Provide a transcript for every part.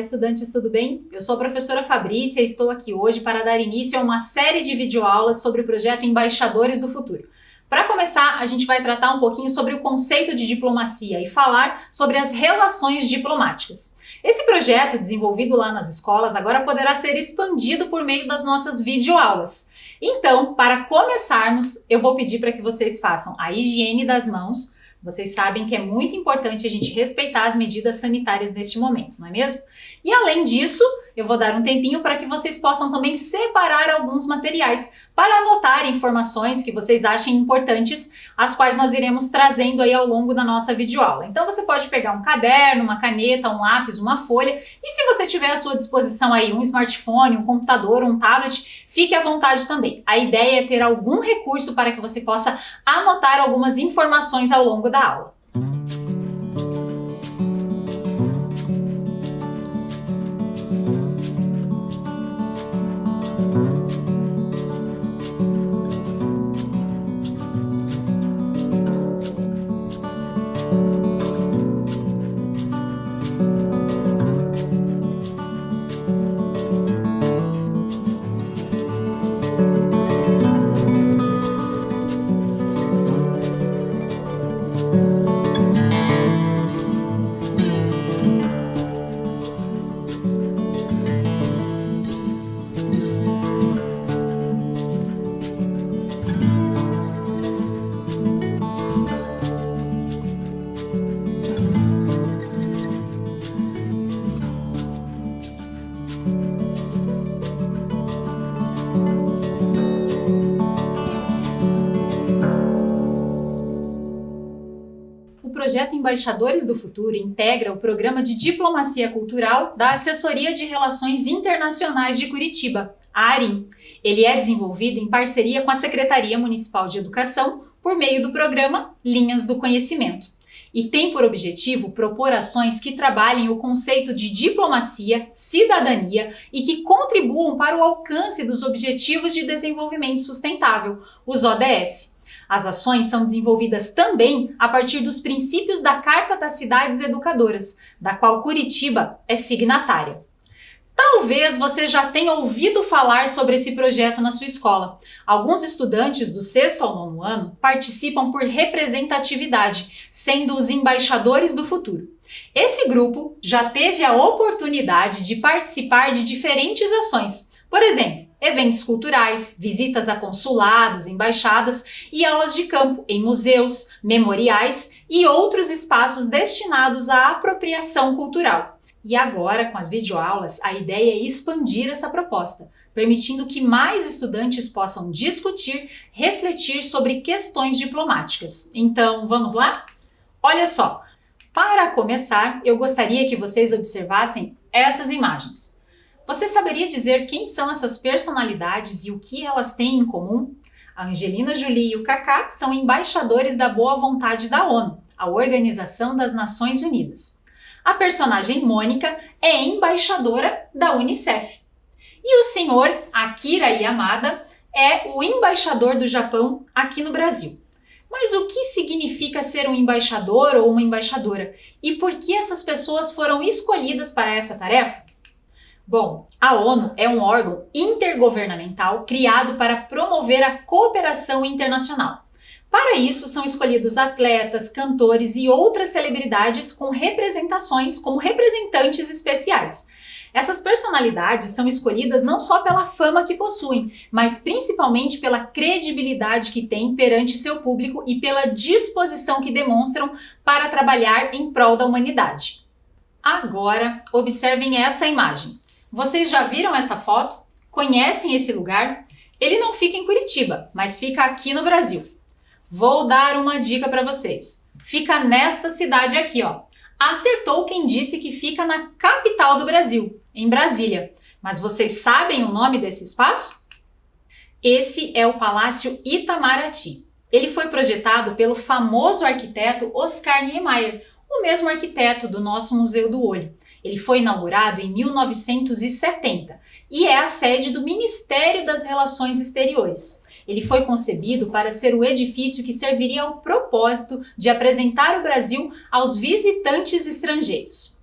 estudantes, tudo bem? Eu sou a professora Fabrícia e estou aqui hoje para dar início a uma série de videoaulas sobre o projeto Embaixadores do Futuro. Para começar, a gente vai tratar um pouquinho sobre o conceito de diplomacia e falar sobre as relações diplomáticas. Esse projeto, desenvolvido lá nas escolas, agora poderá ser expandido por meio das nossas videoaulas. Então, para começarmos, eu vou pedir para que vocês façam a higiene das mãos. Vocês sabem que é muito importante a gente respeitar as medidas sanitárias neste momento, não é mesmo? E além disso, eu vou dar um tempinho para que vocês possam também separar alguns materiais para anotar informações que vocês achem importantes, as quais nós iremos trazendo aí ao longo da nossa videoaula. Então você pode pegar um caderno, uma caneta, um lápis, uma folha, e se você tiver à sua disposição aí um smartphone, um computador, um tablet, fique à vontade também. A ideia é ter algum recurso para que você possa anotar algumas informações ao longo da aula. O projeto Embaixadores do Futuro integra o Programa de Diplomacia Cultural da Assessoria de Relações Internacionais de Curitiba, a ARIM. Ele é desenvolvido em parceria com a Secretaria Municipal de Educação por meio do programa Linhas do Conhecimento e tem por objetivo propor ações que trabalhem o conceito de diplomacia, cidadania e que contribuam para o alcance dos Objetivos de Desenvolvimento Sustentável, os ODS. As ações são desenvolvidas também a partir dos princípios da Carta das Cidades Educadoras, da qual Curitiba é signatária. Talvez você já tenha ouvido falar sobre esse projeto na sua escola. Alguns estudantes do 6º ao 9º ano participam por representatividade, sendo os embaixadores do futuro. Esse grupo já teve a oportunidade de participar de diferentes ações, por exemplo, eventos culturais, visitas a consulados, embaixadas e aulas de campo em museus, memoriais e outros espaços destinados à apropriação cultural. E agora, com as videoaulas, a ideia é expandir essa proposta, permitindo que mais estudantes possam discutir, refletir sobre questões diplomáticas. Então, vamos lá? Olha só, para começar, eu gostaria que vocês observassem essas imagens. Você saberia dizer quem são essas personalidades e o que elas têm em comum? A Angelina Jolie e o Kaká são embaixadores da boa vontade da ONU, a Organização das Nações Unidas. A personagem Mônica é embaixadora da Unicef. E o senhor Akira Yamada é o embaixador do Japão aqui no Brasil. Mas o que significa ser um embaixador ou uma embaixadora? E por que essas pessoas foram escolhidas para essa tarefa? Bom, a ONU é um órgão intergovernamental criado para promover a cooperação internacional. Para isso, são escolhidos atletas, cantores e outras celebridades com representações como representantes especiais. Essas personalidades são escolhidas não só pela fama que possuem, mas principalmente pela credibilidade que têm perante seu público e pela disposição que demonstram para trabalhar em prol da humanidade. Agora, observem essa imagem. Vocês já viram essa foto? Conhecem esse lugar? Ele não fica em Curitiba, mas fica aqui no Brasil. Vou dar uma dica para vocês. Fica nesta cidade aqui, ó. Acertou quem disse que fica na capital do Brasil, em Brasília. Mas vocês sabem o nome desse espaço? Esse é o Palácio Itamaraty. Ele foi projetado pelo famoso arquiteto Oscar Niemeyer, o mesmo arquiteto do nosso Museu do Olho. Ele foi inaugurado em 1970 e é a sede do Ministério das Relações Exteriores. Ele foi concebido para ser o edifício que serviria ao propósito de apresentar o Brasil aos visitantes estrangeiros.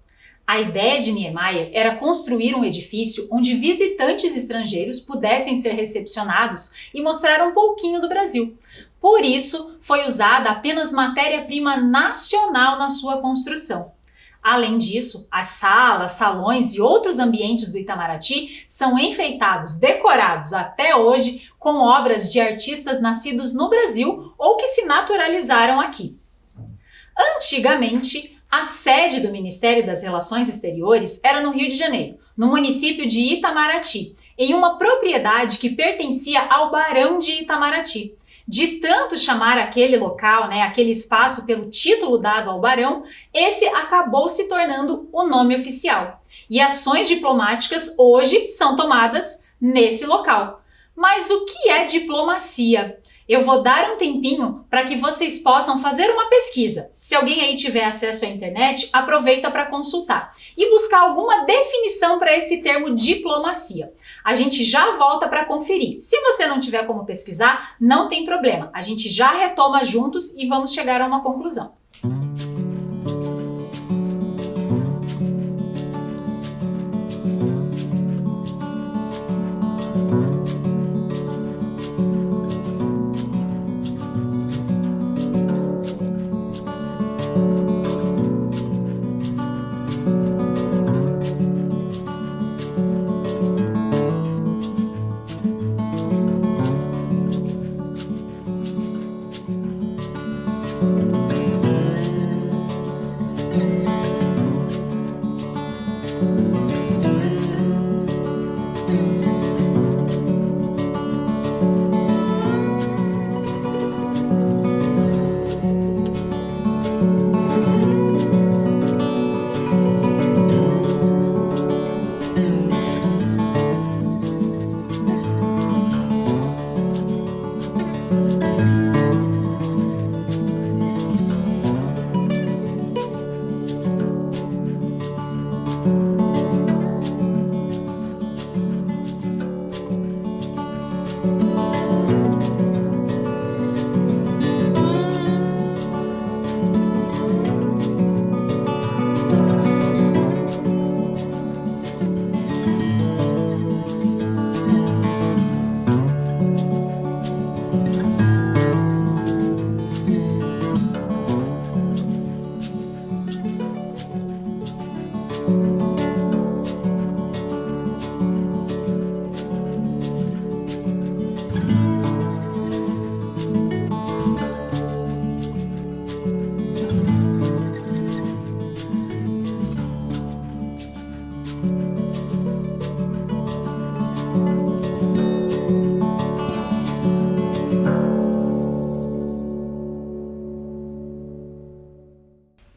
A ideia de Niemeyer era construir um edifício onde visitantes estrangeiros pudessem ser recepcionados e mostrar um pouquinho do Brasil. Por isso, foi usada apenas matéria-prima nacional na sua construção. Além disso, as salas, salões e outros ambientes do Itamaraty são enfeitados, decorados até hoje com obras de artistas nascidos no Brasil ou que se naturalizaram aqui. Antigamente, a sede do Ministério das Relações Exteriores era no Rio de Janeiro, no município de Itamaraty, em uma propriedade que pertencia ao Barão de Itamaraty. De tanto chamar aquele local, aquele espaço pelo título dado ao barão, esse acabou se tornando o nome oficial. E ações diplomáticas hoje são tomadas nesse local. Mas o que é diplomacia? Eu vou dar um tempinho para que vocês possam fazer uma pesquisa. Se alguém aí tiver acesso à internet, aproveita para consultar e buscar alguma definição para esse termo diplomacia. A gente já volta para conferir. Se você não tiver como pesquisar, não tem problema. A gente já retoma juntos e vamos chegar a uma conclusão.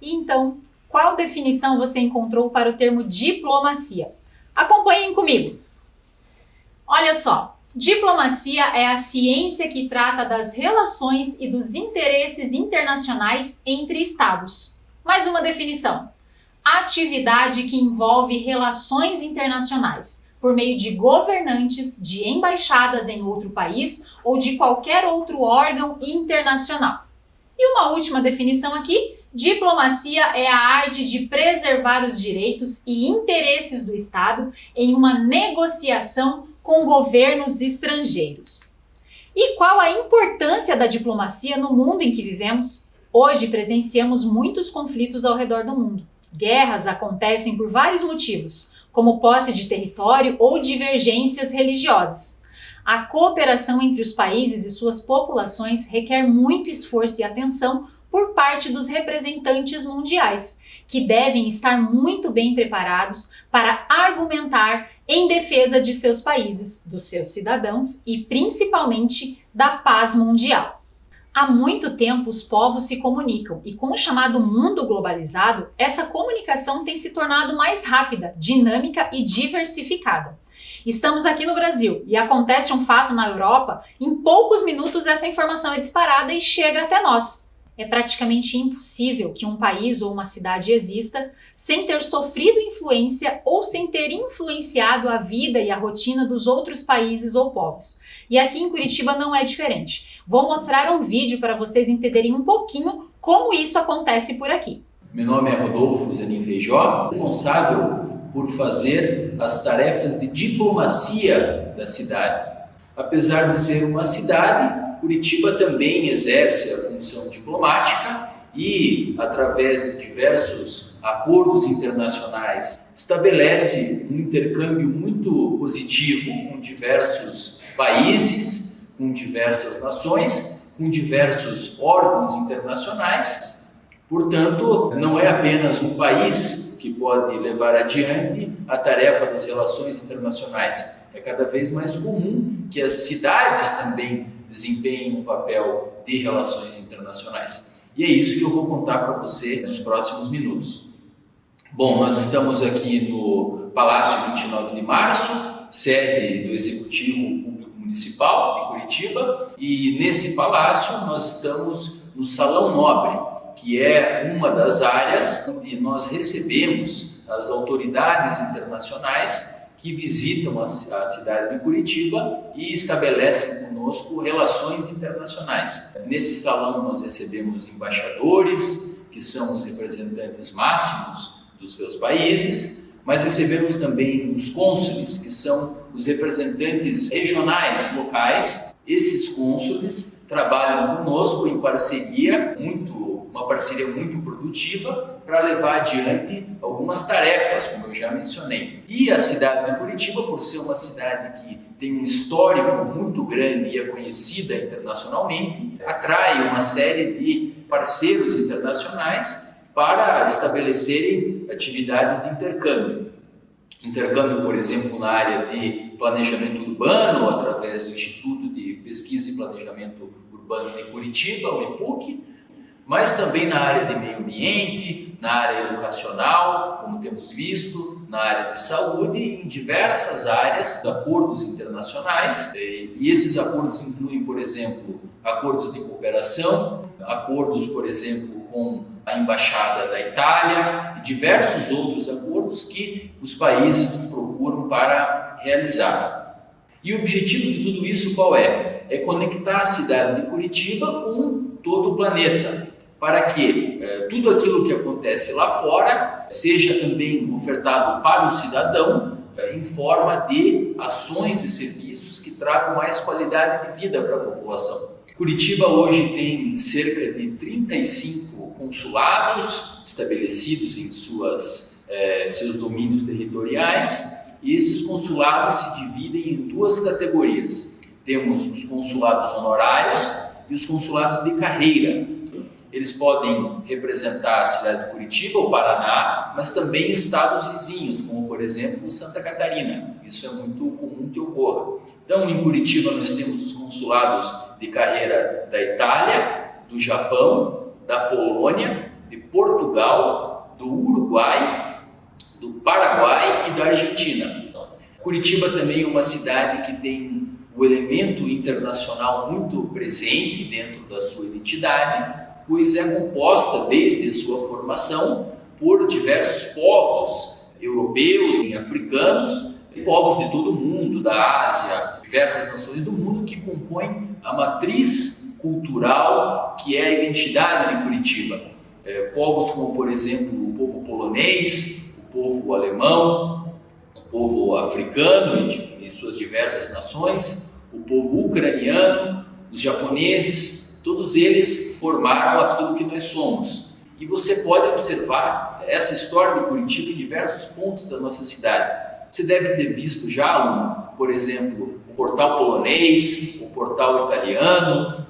Então, qual definição você encontrou para o termo diplomacia? Acompanhem comigo. Olha só, diplomacia é a ciência que trata das relações e dos interesses internacionais entre estados. Mais uma definição. Atividade que envolve relações internacionais, por meio de governantes, de embaixadas em outro país ou de qualquer outro órgão internacional. E uma última definição aqui. Diplomacia é a arte de preservar os direitos e interesses do Estado em uma negociação com governos estrangeiros. E qual a importância da diplomacia no mundo em que vivemos? Hoje presenciamos muitos conflitos ao redor do mundo. Guerras acontecem por vários motivos, como posse de território ou divergências religiosas. A cooperação entre os países e suas populações requer muito esforço e atenção por parte dos representantes mundiais, que devem estar muito bem preparados para argumentar em defesa de seus países, dos seus cidadãos e principalmente da paz mundial. Há muito tempo os povos se comunicam e com o chamado mundo globalizado, essa comunicação tem se tornado mais rápida, dinâmica e diversificada. Estamos aqui no Brasil e acontece um fato na Europa, em poucos minutos essa informação é disparada e chega até nós. É praticamente impossível que um país ou uma cidade exista sem ter sofrido influência ou sem ter influenciado a vida e a rotina dos outros países ou povos. E aqui em Curitiba não é diferente. Vou mostrar um vídeo para vocês entenderem um pouquinho como isso acontece por aqui. Meu nome é Rodolfo Zanin Feijó, responsável por fazer as tarefas de diplomacia da cidade. Apesar de ser uma cidade, Curitiba também exerce a função diplomática e, através de diversos acordos internacionais, estabelece um intercâmbio muito positivo com diversos países, com diversas nações, com diversos órgãos internacionais. Portanto, não é apenas um país que pode levar adiante a tarefa das relações internacionais. É cada vez mais comum que as cidades também desempenhem um papel de relações internacionais. E é isso que eu vou contar para você nos próximos minutos. Bom, nós estamos aqui no Palácio 29 de Março, sede do Executivo Público Municipal de Curitiba, e nesse palácio nós estamos no Salão Nobre, que é uma das áreas onde nós recebemos as autoridades internacionais que visitam a cidade de Curitiba e estabelecem conosco relações internacionais. Nesse salão nós recebemos embaixadores, que são os representantes máximos dos seus países, mas recebemos também os cônsules, que são os representantes regionais, locais. Esses cônsules trabalham conosco em uma parceria muito produtiva para levar adiante algumas tarefas, como eu já mencionei. E a cidade de Curitiba, por ser uma cidade que tem um histórico muito grande e é conhecida internacionalmente, atrai uma série de parceiros internacionais para estabelecerem atividades de intercâmbio. Intercâmbio, por exemplo, na área de planejamento urbano, através do Instituto de Pesquisa e Planejamento Urbano de Curitiba, o IPUC, mas também na área de meio ambiente, na área educacional, como temos visto, na área de saúde, em diversas áreas de acordos internacionais. E esses acordos incluem, por exemplo, acordos de cooperação, acordos, por exemplo, com a Embaixada da Itália e diversos outros acordos que os países nos procuram para realizar. E o objetivo de tudo isso qual é? É conectar a cidade de Curitiba com todo o planeta, para que tudo aquilo que acontece lá fora seja também ofertado para o cidadão em forma de ações e serviços que tragam mais qualidade de vida para a população. Curitiba hoje tem cerca de 35 consulados estabelecidos em seus domínios territoriais, e esses consulados se dividem em duas categorias. Temos os consulados honorários e os consulados de carreira. Eles podem representar a cidade de Curitiba, o Paraná, mas também estados vizinhos, como por exemplo Santa Catarina. Isso é muito comum que ocorra. Então, em Curitiba nós temos os consulados de carreira da Itália, do Japão, da Polônia, de Portugal, do Uruguai, do Paraguai e da Argentina. Curitiba também é uma cidade que tem o elemento internacional muito presente dentro da sua identidade, pois é composta desde a sua formação por diversos povos europeus e africanos, povos de todo o mundo, da Ásia, diversas nações do mundo que compõem a matriz cultural que é a identidade de Curitiba. Povos como, por exemplo, o povo polonês, o povo alemão, o povo africano em suas diversas nações, o povo ucraniano, os japoneses, todos eles formaram aquilo que nós somos. E você pode observar essa história de Curitiba em diversos pontos da nossa cidade. Você deve ter visto já, aluno, por exemplo, o portal polonês, o portal italiano,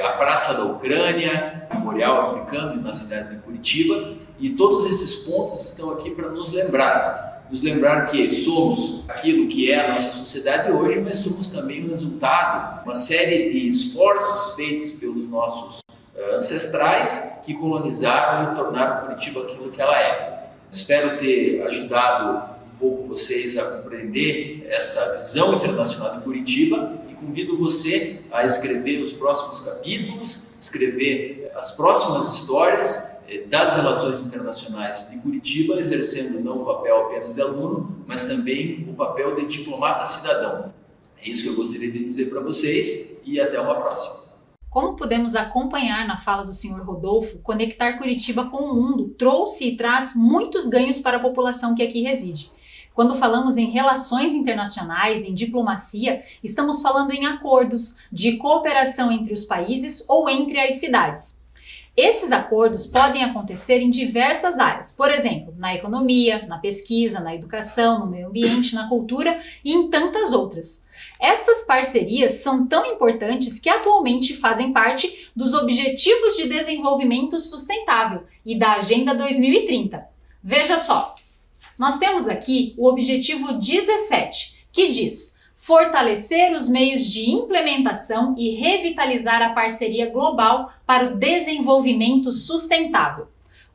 a Praça da Ucrânia, o Memorial Africano na cidade de Curitiba. E todos esses pontos estão aqui para nos lembrar que somos aquilo que é a nossa sociedade hoje, mas somos também o resultado de uma série de esforços feitos pelos nossos ancestrais que colonizaram e tornaram Curitiba aquilo que ela é. Espero ter ajudado um pouco vocês a compreender esta visão internacional de Curitiba e convido você a escrever os próximos capítulos, escrever as próximas histórias das relações internacionais de Curitiba, exercendo não o papel apenas de aluno, mas também o papel de diplomata cidadão. É isso que eu gostaria de dizer para vocês e até uma próxima. Como podemos acompanhar na fala do Sr. Rodolfo, conectar Curitiba com o mundo trouxe e traz muitos ganhos para a população que aqui reside. Quando falamos em relações internacionais, em diplomacia, estamos falando em acordos de cooperação entre os países ou entre as cidades. Esses acordos podem acontecer em diversas áreas, por exemplo, na economia, na pesquisa, na educação, no meio ambiente, na cultura e em tantas outras. Estas parcerias são tão importantes que atualmente fazem parte dos Objetivos de Desenvolvimento Sustentável e da Agenda 2030. Veja só, nós temos aqui o objetivo 17, que diz: fortalecer os meios de implementação e revitalizar a parceria global para o desenvolvimento sustentável.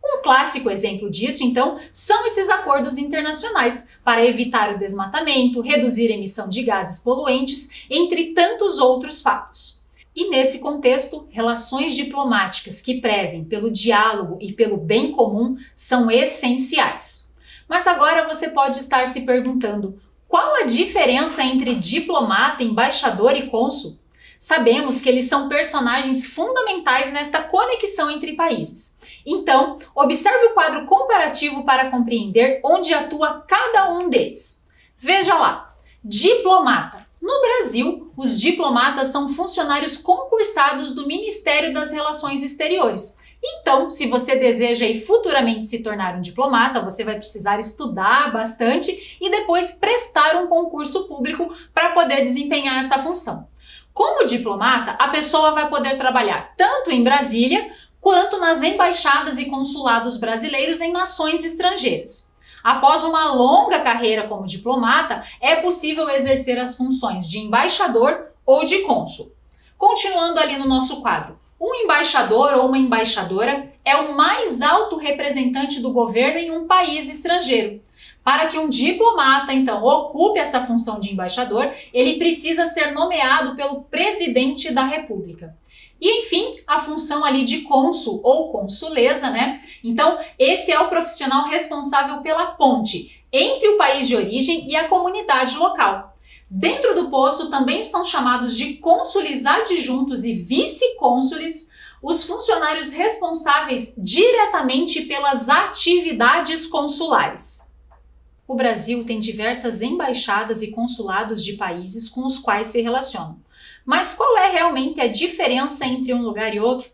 Um clássico exemplo disso, então, são esses acordos internacionais para evitar o desmatamento, reduzir a emissão de gases poluentes, entre tantos outros fatos. E nesse contexto, relações diplomáticas que prezem pelo diálogo e pelo bem comum são essenciais. Mas agora você pode estar se perguntando: qual a diferença entre diplomata, embaixador e cônsul? Sabemos que eles são personagens fundamentais nesta conexão entre países. Então, observe o quadro comparativo para compreender onde atua cada um deles. Veja lá, diplomata. No Brasil, os diplomatas são funcionários concursados do Ministério das Relações Exteriores. Então, se você deseja futuramente se tornar um diplomata, você vai precisar estudar bastante e depois prestar um concurso público para poder desempenhar essa função. Como diplomata, a pessoa vai poder trabalhar tanto em Brasília quanto nas embaixadas e consulados brasileiros em nações estrangeiras. Após uma longa carreira como diplomata, é possível exercer as funções de embaixador ou de cônsul. Continuando ali no nosso quadro, um embaixador ou uma embaixadora é o mais alto representante do governo em um país estrangeiro. Para que um diplomata, então, ocupe essa função de embaixador, ele precisa ser nomeado pelo presidente da República. E, enfim, a função ali de cônsul ou consuleza, né? Então, esse é o profissional responsável pela ponte entre o país de origem e a comunidade local. Dentro do posto também são chamados de cônsules adjuntos e vice-cônsules os funcionários responsáveis diretamente pelas atividades consulares. O Brasil tem diversas embaixadas e consulados de países com os quais se relacionam. Mas qual é realmente a diferença entre um lugar e outro?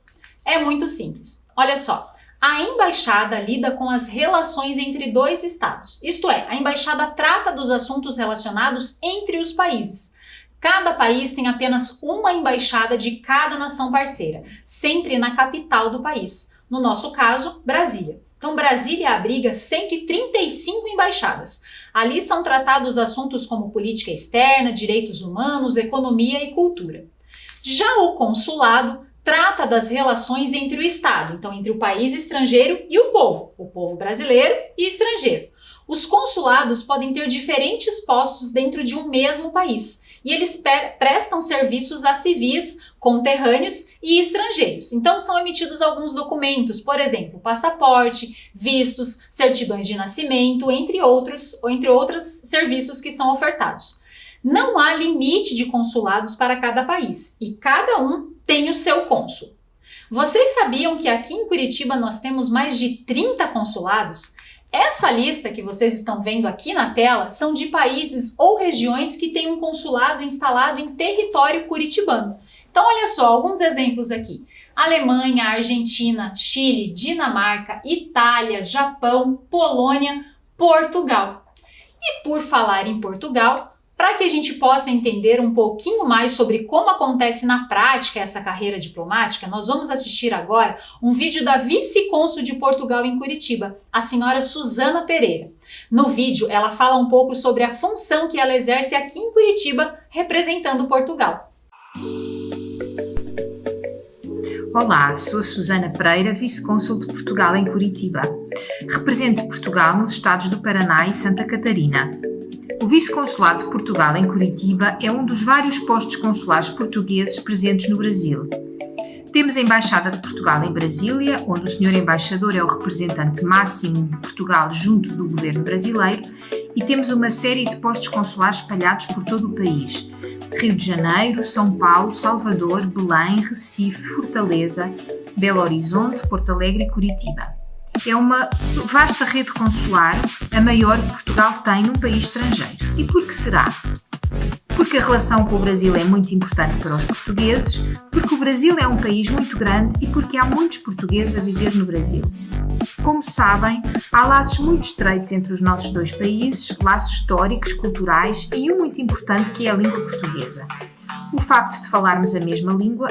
É muito simples. Olha só, a embaixada lida com as relações entre dois estados. Isto é, a embaixada trata dos assuntos relacionados entre os países. Cada país tem apenas uma embaixada de cada nação parceira, sempre na capital do país. No nosso caso, Brasília. Então, Brasília abriga 135 embaixadas. Ali são tratados assuntos como política externa, direitos humanos, economia e cultura. Já o consulado trata das relações entre o Estado, então entre o país estrangeiro e o povo brasileiro e estrangeiro. Os consulados podem ter diferentes postos dentro de um mesmo país e eles prestam serviços a civis, conterrâneos e estrangeiros. Então são emitidos alguns documentos, por exemplo, passaporte, vistos, certidões de nascimento, entre outros serviços que são ofertados. Não há limite de consulados para cada país e cada um tem o seu cônsul. Vocês sabiam que aqui em Curitiba nós temos mais de 30 consulados? Essa lista que vocês estão vendo aqui na tela são de países ou regiões que têm um consulado instalado em território curitibano. Então olha só, alguns exemplos aqui. Alemanha, Argentina, Chile, Dinamarca, Itália, Japão, Polônia, Portugal. E por falar em Portugal, para que a gente possa entender um pouquinho mais sobre como acontece na prática essa carreira diplomática, nós vamos assistir agora um vídeo da vice-cônsul de Portugal em Curitiba, a senhora Susana Pereira. No vídeo, ela fala um pouco sobre a função que ela exerce aqui em Curitiba, representando Portugal. Olá, sou a Susana Pereira, vice-cônsul de Portugal em Curitiba. Represento Portugal nos estados do Paraná e Santa Catarina. O Vice-Consulado de Portugal em Curitiba é um dos vários postos consulares portugueses presentes no Brasil. Temos a Embaixada de Portugal em Brasília, onde o Sr. Embaixador é o representante máximo de Portugal junto do governo brasileiro, e temos uma série de postos consulares espalhados por todo o país. Rio de Janeiro, São Paulo, Salvador, Belém, Recife, Fortaleza, Belo Horizonte, Porto Alegre e Curitiba. É uma vasta rede consular, a maior que Portugal tem num país estrangeiro. E por que será? Porque a relação com o Brasil é muito importante para os portugueses, porque o Brasil é um país muito grande e porque há muitos portugueses a viver no Brasil. Como sabem, há laços muito estreitos entre os nossos dois países, laços históricos, culturais e um muito importante que é a língua portuguesa. O facto de falarmos a mesma língua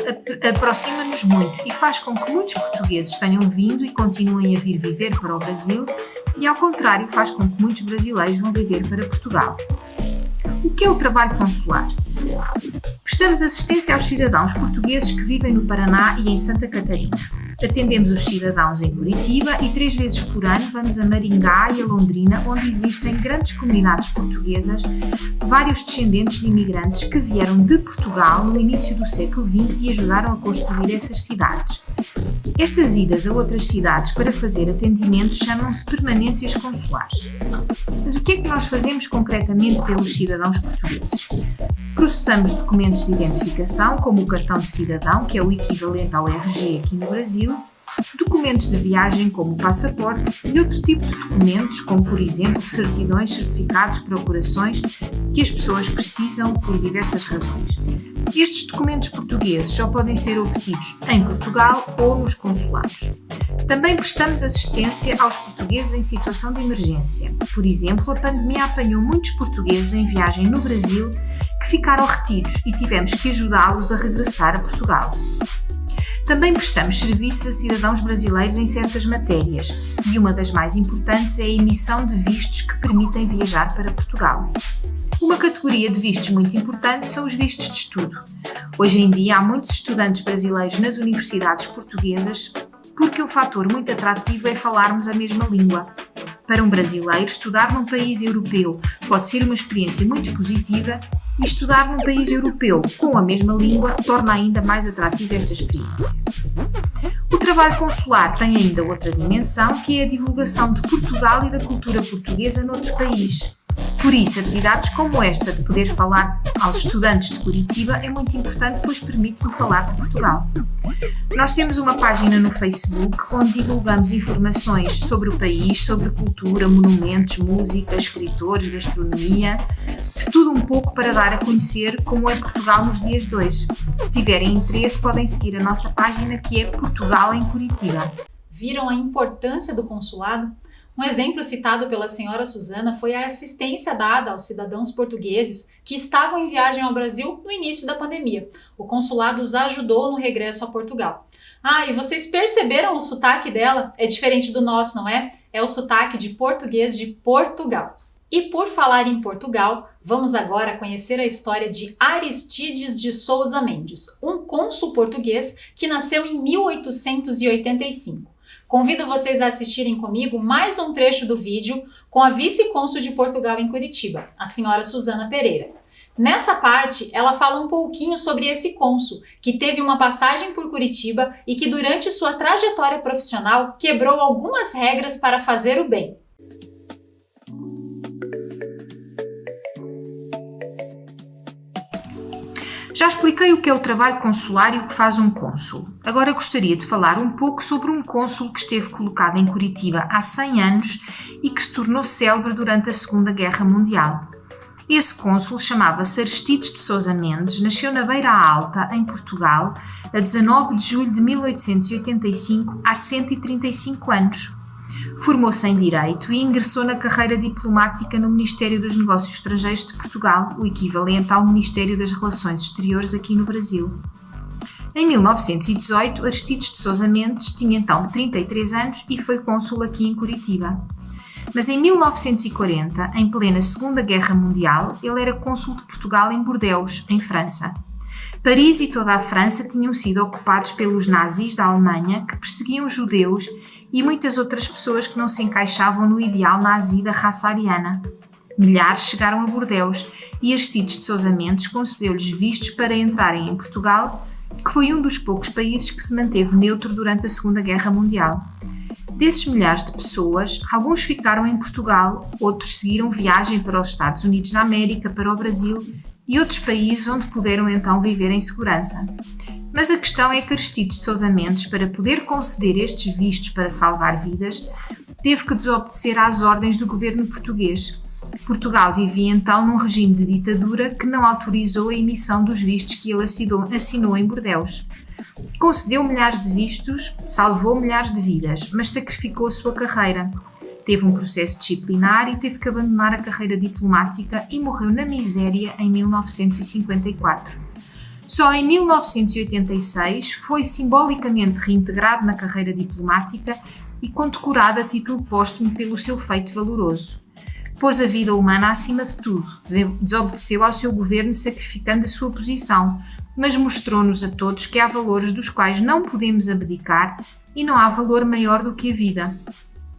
aproxima-nos muito e faz com que muitos portugueses tenham vindo e continuem a vir viver para o Brasil e, ao contrário, faz com que muitos brasileiros vão viver para Portugal. O que é o trabalho consular? Prestamos assistência aos cidadãos portugueses que vivem no Paraná e em Santa Catarina. Atendemos os cidadãos em Curitiba e 3 vezes por ano vamos a Maringá e a Londrina, onde existem grandes comunidades portuguesas, vários descendentes de imigrantes que vieram de Portugal no início do século XX e ajudaram a construir essas cidades. Estas idas a outras cidades para fazer atendimentos chamam-se permanências consulares. Mas o que é que nós fazemos concretamente pelos cidadãos portugueses? Processamos documentos de identificação, como o cartão de cidadão, que é o equivalente ao RG aqui no Brasil, documentos de viagem, como o passaporte, e outro tipo de documentos, como, por exemplo, certidões, certificados, procurações, que as pessoas precisam por diversas razões. Estes documentos portugueses só podem ser obtidos em Portugal ou nos consulados. Também prestamos assistência aos portugueses em situação de emergência. Por exemplo, a pandemia apanhou muitos portugueses em viagem no Brasil que ficaram retidos e tivemos que ajudá-los a regressar a Portugal. Também prestamos serviços a cidadãos brasileiros em certas matérias e uma das mais importantes é a emissão de vistos que permitem viajar para Portugal. Uma categoria de vistos muito importante são os vistos de estudo. Hoje em dia há muitos estudantes brasileiros nas universidades portuguesas porque um fator muito atrativo é falarmos a mesma língua. Para um brasileiro, estudar num país europeu pode ser uma experiência muito positiva e estudar num país europeu com a mesma língua torna ainda mais atrativa esta experiência. O trabalho consular tem ainda outra dimensão, que é a divulgação de Portugal e da cultura portuguesa noutro país. Por isso, atividades como esta de poder falar aos estudantes de Curitiba é muito importante, pois permite-me falar de Portugal. Nós temos uma página no Facebook onde divulgamos informações sobre o país, sobre cultura, monumentos, música, escritores, gastronomia, de tudo um pouco para dar a conhecer como é Portugal nos dias de hoje. Se tiverem interesse, podem seguir a nossa página, que é Portugal em Curitiba. Viram a importância do consulado? Um exemplo citado pela senhora Suzana foi a assistência dada aos cidadãos portugueses que estavam em viagem ao Brasil no início da pandemia. O consulado os ajudou no regresso a Portugal. E vocês perceberam o sotaque dela? É diferente do nosso, não é? É o sotaque de português de Portugal. E por falar em Portugal, vamos agora conhecer a história de Aristides de Sousa Mendes, um cônsul português que nasceu em 1885. Convido vocês a assistirem comigo mais um trecho do vídeo com a vice-cônsul de Portugal em Curitiba, a senhora Suzana Pereira. Nessa parte, ela fala um pouquinho sobre esse cônsul, que teve uma passagem por Curitiba e que durante sua trajetória profissional quebrou algumas regras para fazer o bem. Já expliquei o que é o trabalho consular e o que faz um cônsul. Agora gostaria de falar um pouco sobre um cônsul que esteve colocado em Curitiba há 100 anos e que se tornou célebre durante a Segunda Guerra Mundial. Esse cônsul chamava-se Aristides de Sousa Mendes, nasceu na Beira Alta, em Portugal, a 19 de julho de 1885, há 135 anos. Formou-se em Direito e ingressou na carreira diplomática no Ministério dos Negócios Estrangeiros de Portugal, o equivalente ao Ministério das Relações Exteriores aqui no Brasil. Em 1918, Aristides de Sousa Mendes tinha então 33 anos e foi cônsul aqui em Curitiba. Mas em 1940, em plena Segunda Guerra Mundial, ele era cônsul de Portugal em Bordeaux, em França. Paris e toda a França tinham sido ocupados pelos nazis da Alemanha, que perseguiam judeus e muitas outras pessoas que não se encaixavam no ideal nazi da raça ariana. Milhares chegaram a Bordeaux e Aristides de Sousa Mendes concedeu-lhes vistos para entrarem em Portugal, que foi um dos poucos países que se manteve neutro durante a Segunda Guerra Mundial. Desses milhares de pessoas, alguns ficaram em Portugal, outros seguiram viagem para os Estados Unidos da América, para o Brasil e outros países onde puderam então viver em segurança. Mas a questão é que Aristides de Sousa Mendes, para poder conceder estes vistos para salvar vidas, teve que desobedecer às ordens do governo português. Portugal vivia então num regime de ditadura que não autorizou a emissão dos vistos que ele assinou em Bordeus. Concedeu milhares de vistos, salvou milhares de vidas, mas sacrificou a sua carreira. Teve um processo disciplinar e teve que abandonar a carreira diplomática e morreu na miséria em 1954. Só em 1986 foi simbolicamente reintegrado na carreira diplomática e condecorado a título póstumo pelo seu feito valoroso. Pôs a vida humana acima de tudo, desobedeceu ao seu governo sacrificando a sua posição, mas mostrou-nos a todos que há valores dos quais não podemos abdicar e não há valor maior do que a vida.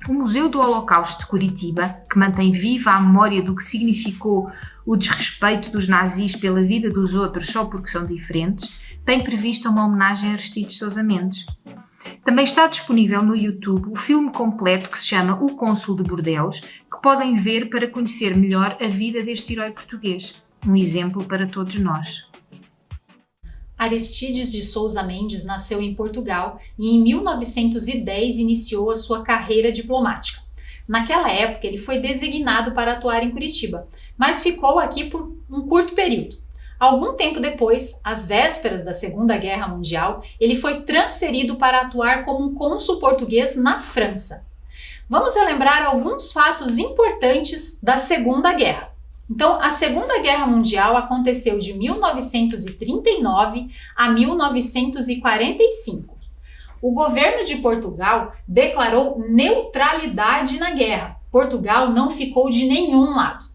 O Museu do Holocausto de Curitiba, que mantém viva a memória do que significou o desrespeito dos nazis pela vida dos outros só porque são diferentes, tem prevista uma homenagem a Aristides Sousa Mendes. Também está disponível no YouTube o filme completo que se chama O Cônsul de Bordeus, que podem ver para conhecer melhor a vida deste herói português. Um exemplo para todos nós. Aristides de Sousa Mendes nasceu em Portugal e em 1910 iniciou a sua carreira diplomática. Naquela época ele foi designado para atuar em Curitiba, mas ficou aqui por um curto período. Algum tempo depois, às vésperas da Segunda Guerra Mundial, ele foi transferido para atuar como um cônsul português na França. Vamos relembrar alguns fatos importantes da Segunda Guerra. Então, a Segunda Guerra Mundial aconteceu de 1939 a 1945. O governo de Portugal declarou neutralidade na guerra. Portugal não ficou de nenhum lado.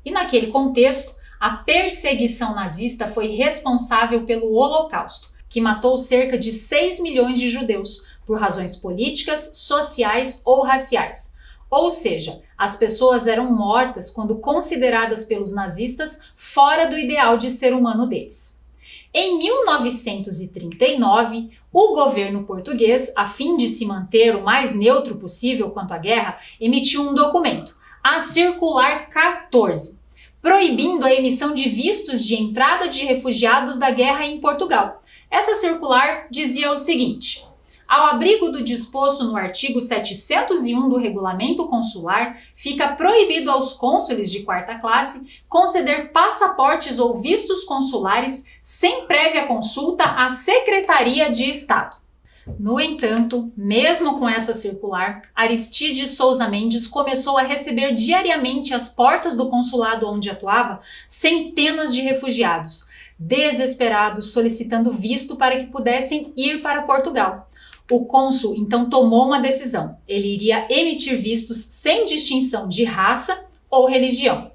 E naquele contexto, a perseguição nazista foi responsável pelo Holocausto, que matou cerca de 6 milhões de judeus por razões políticas, sociais ou raciais. Ou seja, as pessoas eram mortas quando consideradas pelos nazistas fora do ideal de ser humano deles. Em 1939, o governo português, a fim de se manter o mais neutro possível quanto à guerra, emitiu um documento, a Circular 14, proibindo a emissão de vistos de entrada de refugiados da guerra em Portugal. Essa circular dizia o seguinte: ao abrigo do disposto no artigo 701 do Regulamento Consular, fica proibido aos cônsules de quarta classe conceder passaportes ou vistos consulares sem prévia consulta à Secretaria de Estado. No entanto, mesmo com essa circular, Aristides Sousa Mendes começou a receber diariamente às portas do consulado onde atuava centenas de refugiados, desesperados, solicitando visto para que pudessem ir para Portugal. O cônsul então tomou uma decisão. Ele iria emitir vistos sem distinção de raça ou religião.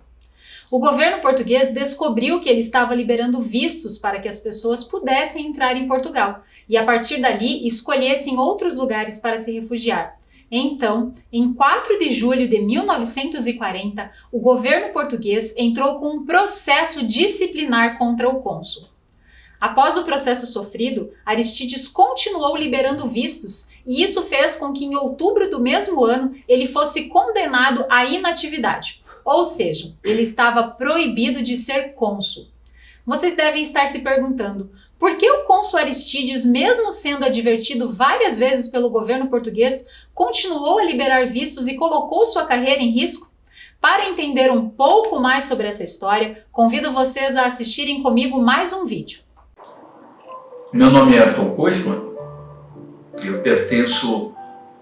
O governo português descobriu que ele estava liberando vistos para que as pessoas pudessem entrar em Portugal e, a partir dali, escolhessem outros lugares para se refugiar. Então, em 4 de julho de 1940, o governo português entrou com um processo disciplinar contra o cônsul. Após o processo sofrido, Aristides continuou liberando vistos e isso fez com que em outubro do mesmo ano ele fosse condenado à inatividade, ou seja, ele estava proibido de ser cônsul. Vocês devem estar se perguntando, por que o cônsul Aristides, mesmo sendo advertido várias vezes pelo governo português, continuou a liberar vistos e colocou sua carreira em risco? Para entender um pouco mais sobre essa história, convido vocês a assistirem comigo mais um vídeo. Meu nome é Ayrton Koifman, eu pertenço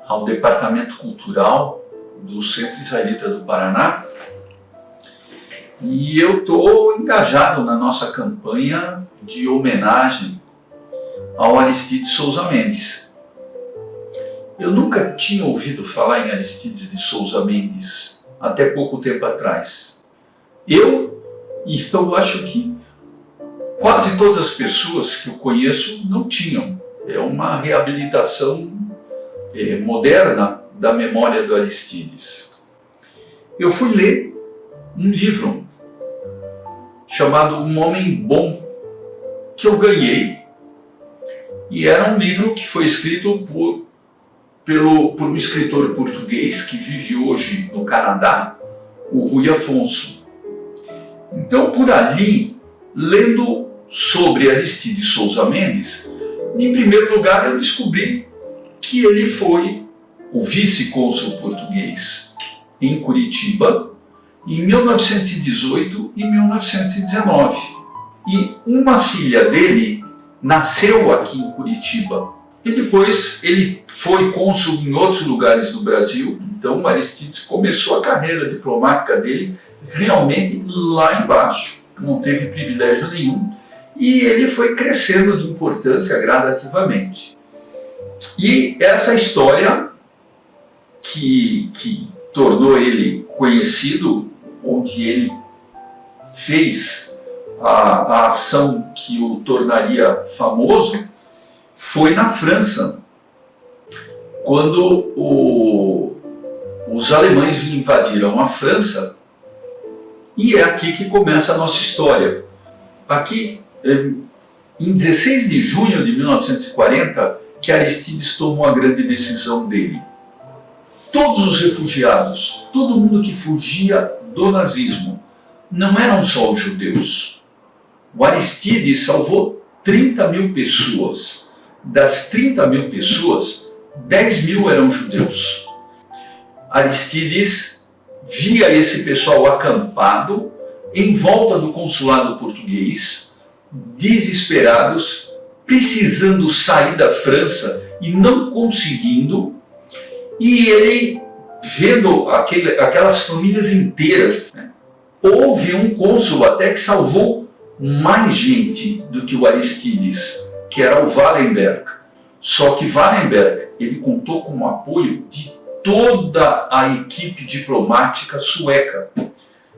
ao Departamento Cultural do Centro Israelita do Paraná e eu estou engajado na nossa campanha de homenagem ao Aristides Sousa Mendes. Eu nunca tinha ouvido falar em Aristides de Sousa Mendes até pouco tempo atrás. Eu acho que quase todas as pessoas que eu conheço não tinham. É uma reabilitação moderna da memória do Aristides. Eu fui ler um livro chamado Um Homem Bom, que eu ganhei, e era um livro que foi escrito por um escritor português que vive hoje no Canadá, o Rui Afonso. Então, por ali, lendo sobre Aristides Souza Mendes, em primeiro lugar eu descobri que ele foi o vice-cônsul português em Curitiba em 1918 e 1919. E uma filha dele nasceu aqui em Curitiba. E depois ele foi cônsul em outros lugares do Brasil. Então Aristides começou a carreira diplomática dele realmente lá embaixo. Não teve privilégio nenhum. E ele foi crescendo de importância gradativamente. E essa história que tornou ele conhecido, onde ele fez a ação que o tornaria famoso, foi na França, quando os alemães invadiram a França, e é aqui que começa a nossa história. Aqui, em 16 de junho de 1940, que Aristides tomou a grande decisão dele. Todos os refugiados, todo mundo que fugia do nazismo, não eram só os judeus. O Aristides salvou 30 mil pessoas. Das 30 mil pessoas, 10 mil eram judeus. Aristides via esse pessoal acampado em volta do consulado português, desesperados, precisando sair da França e não conseguindo, e ele vendo aquelas famílias inteiras. Houve um cônsul até que salvou mais gente do que o Aristides, que era o Wallenberg. Só que Wallenberg, ele contou com o apoio de toda a equipe diplomática sueca.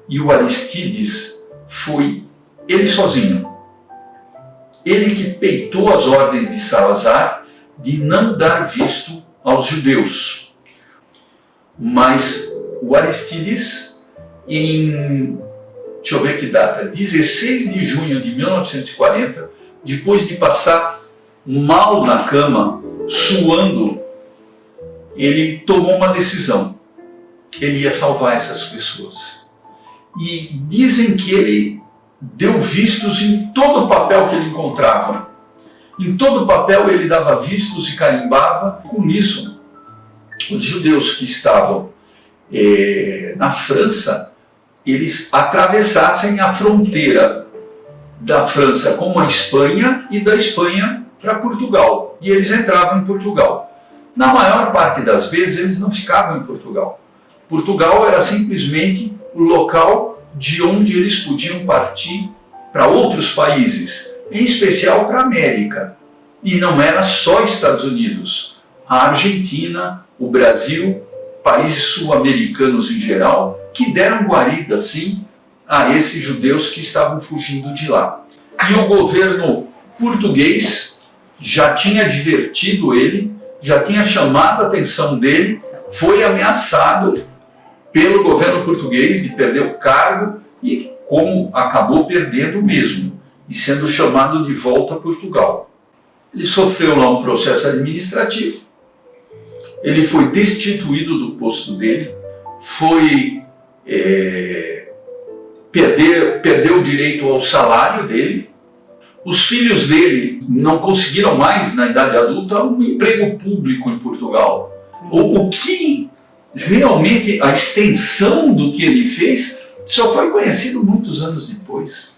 E o Aristides foi ele sozinho. Ele que peitou as ordens de Salazar de não dar visto aos judeus. Mas o Aristides, deixa eu ver que data, 16 de junho de 1940, depois de passar mal na cama, suando, ele tomou uma decisão. Ele ia salvar essas pessoas. E dizem que ele deu vistos em todo o papel que ele encontrava. Em todo o papel ele dava vistos e carimbava. Com isso, os judeus que estavam na França, eles atravessassem a fronteira da França com a Espanha e da Espanha para Portugal. E eles entravam em Portugal. Na maior parte das vezes eles não ficavam em Portugal. Portugal era simplesmente o local de onde eles podiam partir para outros países, em especial para a América. E não era só Estados Unidos. A Argentina, o Brasil, países sul-americanos em geral, que deram guarida, sim, a esses judeus que estavam fugindo de lá. E o governo português já tinha advertido ele, já tinha chamado a atenção dele, foi ameaçado pelo governo português de perder o cargo e como acabou perdendo mesmo, e sendo chamado de volta a Portugal. Ele sofreu lá um processo administrativo, ele foi destituído do posto dele, perdeu o direito ao salário dele. Os filhos dele não conseguiram mais, na idade adulta, um emprego público em Portugal. O que realmente, a extensão do que ele fez, só foi conhecido muitos anos depois.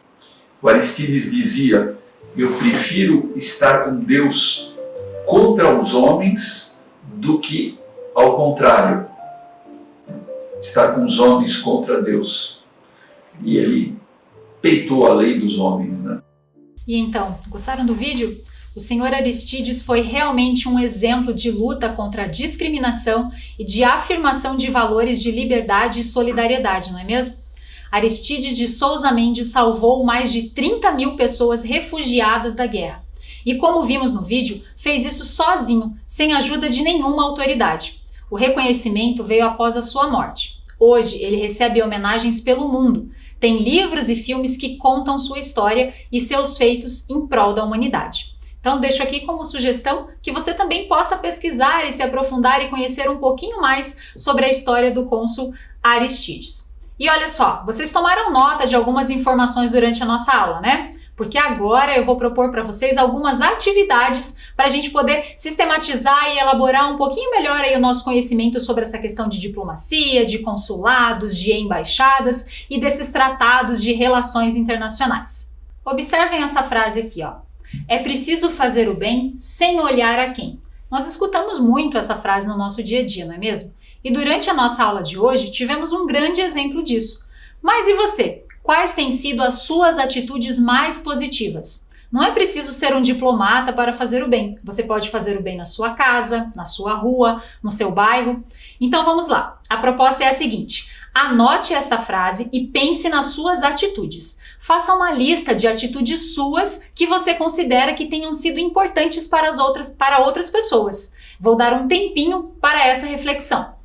O Aristides dizia: eu prefiro estar com Deus contra os homens do que ao contrário, estar com os homens contra Deus. E ele peitou a lei dos homens, né? E então, gostaram do vídeo? O senhor Aristides foi realmente um exemplo de luta contra a discriminação e de afirmação de valores de liberdade e solidariedade, não é mesmo? Aristides de Souza Mendes salvou mais de 30 mil pessoas refugiadas da guerra. E como vimos no vídeo, fez isso sozinho, sem ajuda de nenhuma autoridade. O reconhecimento veio após a sua morte. Hoje, ele recebe homenagens pelo mundo. Tem livros e filmes que contam sua história e seus feitos em prol da humanidade. Então, deixo aqui como sugestão que você também possa pesquisar e se aprofundar e conhecer um pouquinho mais sobre a história do cônsul Aristides. E olha só, vocês tomaram nota de algumas informações durante a nossa aula, né? Porque agora eu vou propor para vocês algumas atividades para a gente poder sistematizar e elaborar um pouquinho melhor aí o nosso conhecimento sobre essa questão de diplomacia, de consulados, de embaixadas e desses tratados de relações internacionais. Observem essa frase aqui, ó. É preciso fazer o bem sem olhar a quem. Nós escutamos muito essa frase no nosso dia a dia, não é mesmo? E durante a nossa aula de hoje tivemos um grande exemplo disso. Mas e você? Quais têm sido as suas atitudes mais positivas? Não é preciso ser um diplomata para fazer o bem. Você pode fazer o bem na sua casa, na sua rua, no seu bairro. Então vamos lá. A proposta é a seguinte: anote esta frase e pense nas suas atitudes. Faça uma lista de atitudes suas que você considera que tenham sido importantes para outras pessoas. Vou dar um tempinho para essa reflexão.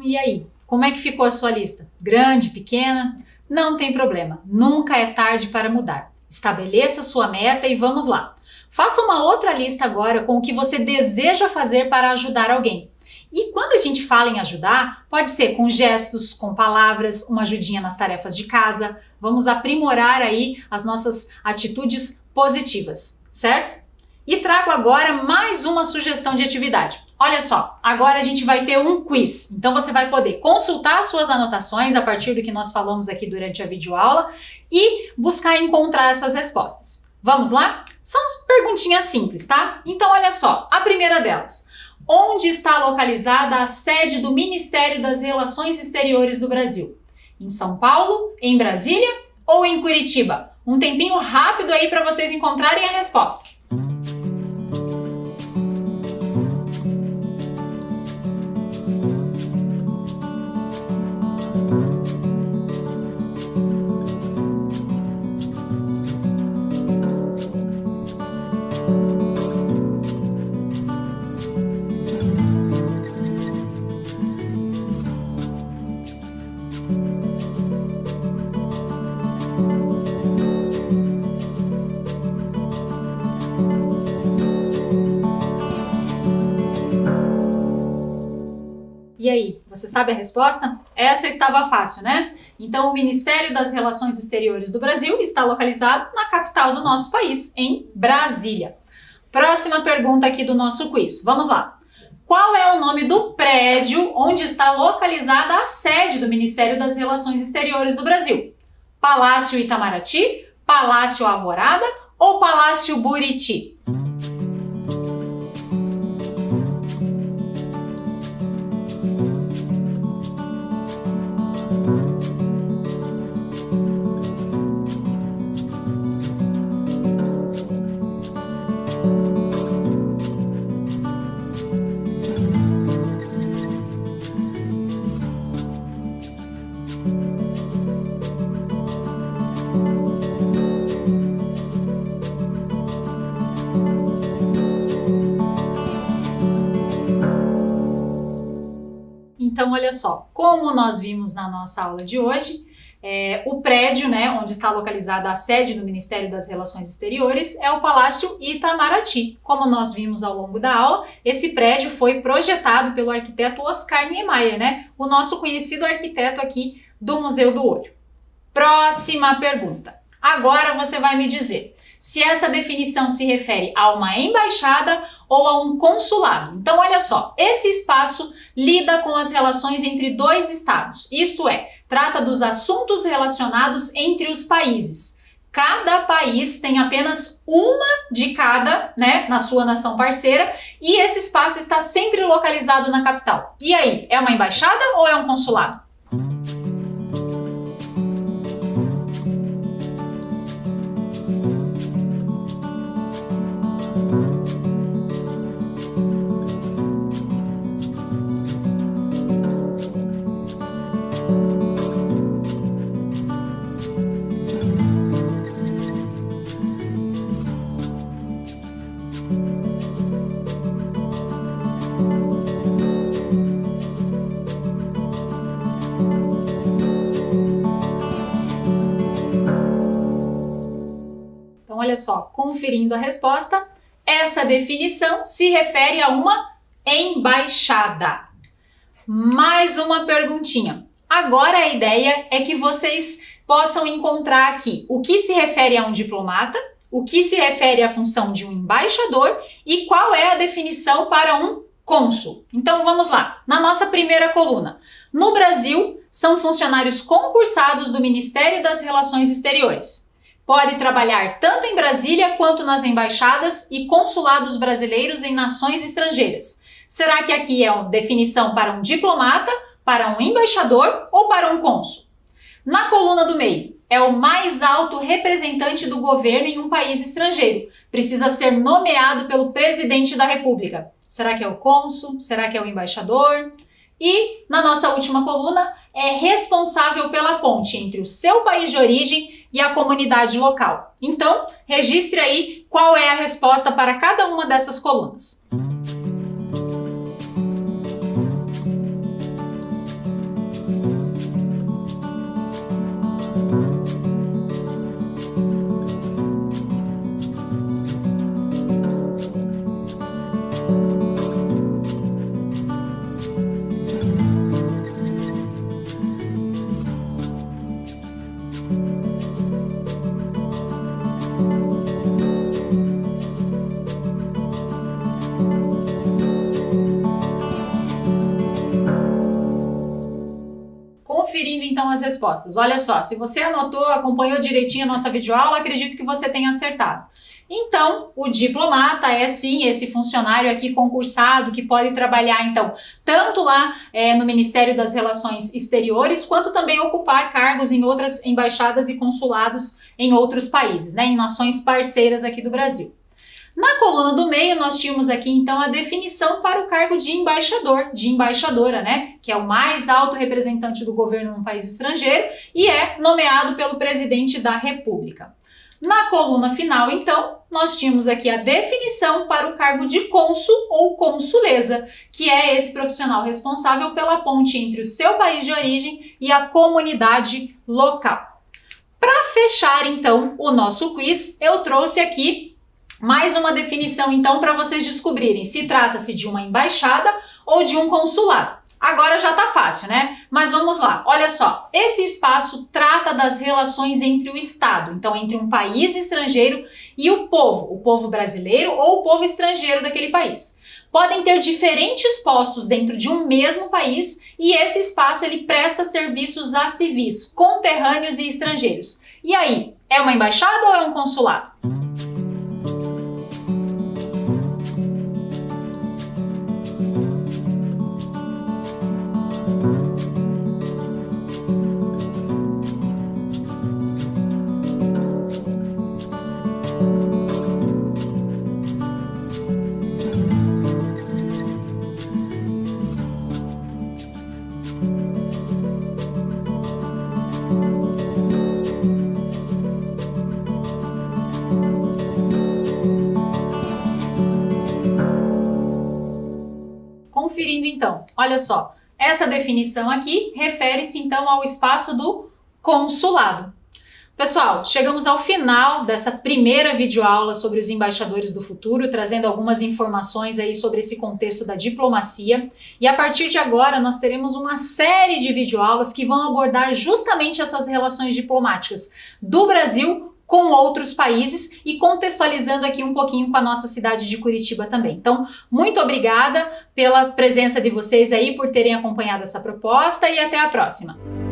E aí, como é que ficou a sua lista? Grande, pequena? Não tem problema, nunca é tarde para mudar. Estabeleça sua meta e vamos lá. Faça uma outra lista agora com o que você deseja fazer para ajudar alguém. E quando a gente fala em ajudar, pode ser com gestos, com palavras, uma ajudinha nas tarefas de casa. Vamos aprimorar aí as nossas atitudes positivas, certo? E trago agora mais uma sugestão de atividade. Olha só, agora a gente vai ter um quiz. Então você vai poder consultar suas anotações a partir do que nós falamos aqui durante a videoaula e buscar encontrar essas respostas. Vamos lá? São perguntinhas simples, tá? Então olha só, a primeira delas. Onde está localizada a sede do Ministério das Relações Exteriores do Brasil? Em São Paulo, em Brasília ou em Curitiba? Um tempinho rápido aí para vocês encontrarem a resposta. E aí, você sabe a resposta? Essa estava fácil, né? Então, o Ministério das Relações Exteriores do Brasil está localizado na capital do nosso país, em Brasília. Próxima pergunta aqui do nosso quiz. Vamos lá. Qual é o nome do prédio onde está localizada a sede do Ministério das Relações Exteriores do Brasil? Palácio Itamaraty, Palácio Alvorada ou Palácio Buriti? Então, olha só, como nós vimos na nossa aula de hoje, o prédio, né, onde está localizada a sede do Ministério das Relações Exteriores é o Palácio Itamaraty. Como nós vimos ao longo da aula, esse prédio foi projetado pelo arquiteto Oscar Niemeyer, né, o nosso conhecido arquiteto aqui do Museu do Olho. Próxima pergunta. Agora você vai me dizer, se essa definição se refere a uma embaixada ou a um consulado. Então, olha só, esse espaço lida com as relações entre dois estados, isto é, trata dos assuntos relacionados entre os países. Cada país tem apenas uma de cada, né, na sua nação parceira, e esse espaço está sempre localizado na capital. E aí, é uma embaixada ou é um consulado? Olha só, conferindo a resposta, essa definição se refere a uma embaixada. Mais uma perguntinha. Agora a ideia é que vocês possam encontrar aqui o que se refere a um diplomata, o que se refere à função de um embaixador e qual é a definição para um cônsul. Então vamos lá, na nossa primeira coluna. No Brasil, são funcionários concursados do Ministério das Relações Exteriores. Pode trabalhar tanto em Brasília quanto nas embaixadas e consulados brasileiros em nações estrangeiras. Será que aqui é uma definição para um diplomata, para um embaixador ou para um cônsul? Na coluna do meio, é o mais alto representante do governo em um país estrangeiro. Precisa ser nomeado pelo presidente da República. Será que é o cônsul? Será que é o embaixador? E, na nossa última coluna, é responsável pela ponte entre o seu país de origem e a comunidade local. Então, registre aí qual é a resposta para cada uma dessas colunas. Conferindo então as respostas. Olha só, se você anotou, acompanhou direitinho a nossa videoaula, acredito que você tenha acertado. Então, o diplomata é sim esse funcionário aqui concursado que pode trabalhar então tanto lá no Ministério das Relações Exteriores, quanto também ocupar cargos em outras embaixadas e consulados em outros países, né, em nações parceiras aqui do Brasil. Na coluna do meio, nós tínhamos aqui, então, a definição para o cargo de embaixador, de embaixadora, né? Que é o mais alto representante do governo num país estrangeiro e é nomeado pelo presidente da República. Na coluna final, então, nós tínhamos aqui a definição para o cargo de cônsul ou consuleza, que é esse profissional responsável pela ponte entre o seu país de origem e a comunidade local. Para fechar, então, o nosso quiz, eu trouxe aqui mais uma definição, então, para vocês descobrirem se trata-se de uma embaixada ou de um consulado. Agora já tá fácil, né? Mas vamos lá, olha só. Esse espaço trata das relações entre o Estado, então entre um país estrangeiro e o povo brasileiro ou o povo estrangeiro daquele país. Podem ter diferentes postos dentro de um mesmo país e esse espaço ele presta serviços a civis, conterrâneos e estrangeiros. E aí, é uma embaixada ou é um consulado? Conferindo então, olha só, essa definição aqui refere-se então ao espaço do consulado. Pessoal, chegamos ao final dessa primeira videoaula sobre os embaixadores do futuro, trazendo algumas informações aí sobre esse contexto da diplomacia. E a partir de agora nós teremos uma série de videoaulas que vão abordar justamente essas relações diplomáticas do Brasil com outros países e contextualizando aqui um pouquinho com a nossa cidade de Curitiba também. Então, muito obrigada pela presença de vocês aí, por terem acompanhado essa proposta e até a próxima!